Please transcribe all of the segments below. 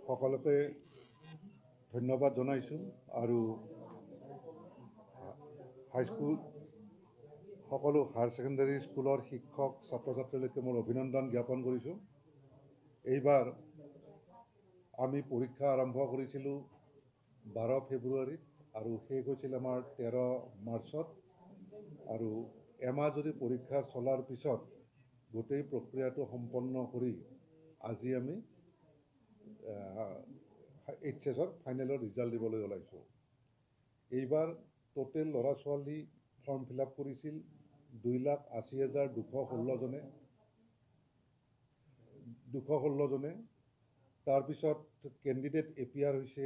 সকলোকে ধন্যবাদ জনাইছোঁ আৰু হাইস্কুল সকলো হায়াৰ ছেকেণ্ডাৰী স্কুলৰ শিক্ষক ছাত্ৰ ছাত্ৰীলৈকে মোৰ অভিনন্দন জ্ঞাপন কৰিছোঁ। এইবাৰ আমি পৰীক্ষা আৰম্ভ কৰিছিলোঁ 12 ফেব্ৰুৱাৰীত আৰু শেষ হৈছিল আমাৰ 13 মাৰ্চত আৰু এমাহ যদি পৰীক্ষা চলাৰ পিছত গোটেই প্ৰক্ৰিয়াটো সম্পন্ন কৰি আজি আমি এইচএছৰ ফাইনেলৰ ৰিজাল্ট দিবলৈ ওলাইছোঁ। এইবাৰ টোটেল ল'ৰা ছোৱালী ফৰ্ম ফিল আপ কৰিছিল 2,80,216 জনে। তাৰপিছত কেণ্ডিডেট এপিয়াৰ হৈছে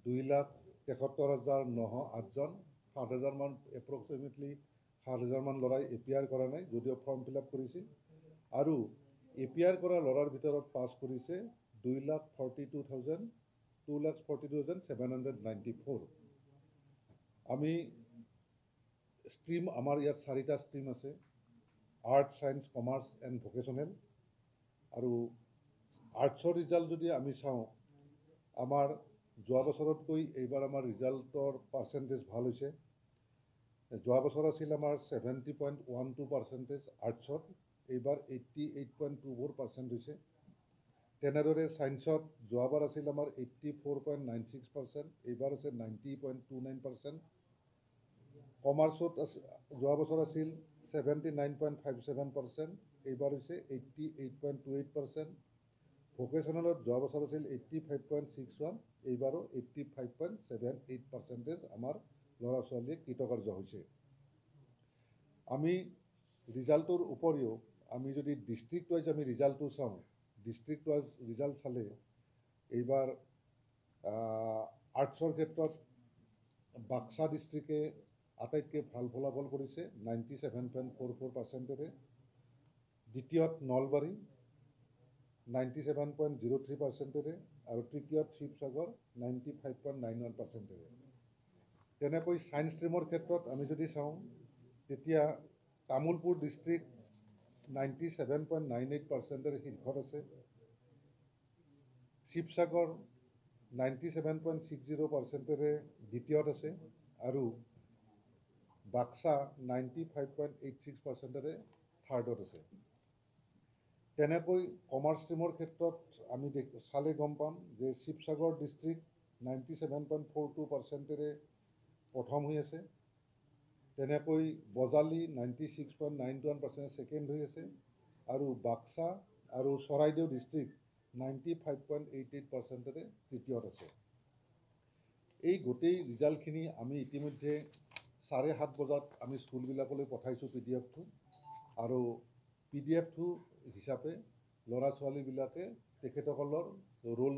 2,73,908 জন। 7,000 মান এপ্ৰক্সিমেটলি 7,000 মান ল'ৰাই এপিয়াৰ কৰা নাই, যদিও ফৰ্ম ফিল আপ কৰিছিল। আৰু এপিয়াৰ কৰা ল'ৰাৰ ভিতৰত পাছ কৰিছে 2,42,794। আমি ষ্ট্ৰীম আমাৰ ইয়াত 4টা ষ্ট্ৰীম আছে: arts, science, commerce and vocational. আৰু আৰ্টছৰ ৰিজাল্ট যদি আমি চাওঁ, আমাৰ যোৱা বছৰতকৈ এইবাৰ আমাৰ ৰিজাল্টৰ পাৰ্চেণ্টেজ ভাল হৈছে। যোৱা বছৰ আছিল আমাৰ 70.12% আৰ্টছত, এইবাৰ 88.24% হৈছে। তেনেদৰে ছায়েন্সত যোৱাবাৰ আছিল আমাৰ 84.96%, এইবাৰ আছে 90.29%। কমাৰ্চত যোৱা বছৰ আছিল 79.57%, এইবাৰ হৈছে 88.28%। ভকেশ্যনেলত যোৱা বছৰ আছিল 85.61, এইবাৰো 85.78% আমাৰ ল'ৰা ছোৱালীয়ে কৃতকাৰ্য হৈছে। আমি ৰিজাল্টৰ উপৰিও আমি যদি ডিষ্ট্ৰিক্ট ৱাইজ আমি ৰিজাল্টটো চাওঁ, ডিষ্ট্ৰিক্ট ৱাইজ ৰিজাল্ট চালে এইবাৰ আৰ্টছৰ ক্ষেত্ৰত বাক্সা ডিষ্ট্ৰিক্টে আটাইতকৈ ভাল ফলাফল কৰিছে 97.44%। দ্বিতীয়ত নলবাৰী 97.03%, আৰু তৃতীয়ত শিৱসাগৰ 95.91%। তেনেকৈ ছায়েন্স ষ্ট্ৰীমৰ ক্ষেত্ৰত আমি যদি চাওঁ, তেতিয়া তামোলপুৰ ডিষ্ট্ৰিক্ট 97.98% শীৰ্ষত আছে। শিৱসাগৰ 97.60% দ্বিতীয়ত আছে, আৰু বাক্সা 95.86% থাৰ্ডত আছে। তেনেকৈ কমাৰ্চ ষ্ট্ৰীমৰ ক্ষেত্ৰত আমি চালে গম পাম যে শিৱসাগৰ ডিষ্ট্ৰিক্ট 97.42% প্ৰথম হৈ আছে। তেনেকৈ বজালী 96.91% ছেকেণ্ড হৈ আছে, আৰু বাক্সা আৰু চৰাইদেউ ডিষ্ট্ৰিক্ট 95.88% তৃতীয়ত আছে। এই গোটেই ৰিজাল্টখিনি আমি ইতিমধ্যে 7:30 বজাত আমি স্কুলবিলাকলৈ পঠাইছোঁ PDF-টো, আৰু PDF-টো হিচাপে ল'ৰা ছোৱালীবিলাকে তেখেতসকলৰ ৰোল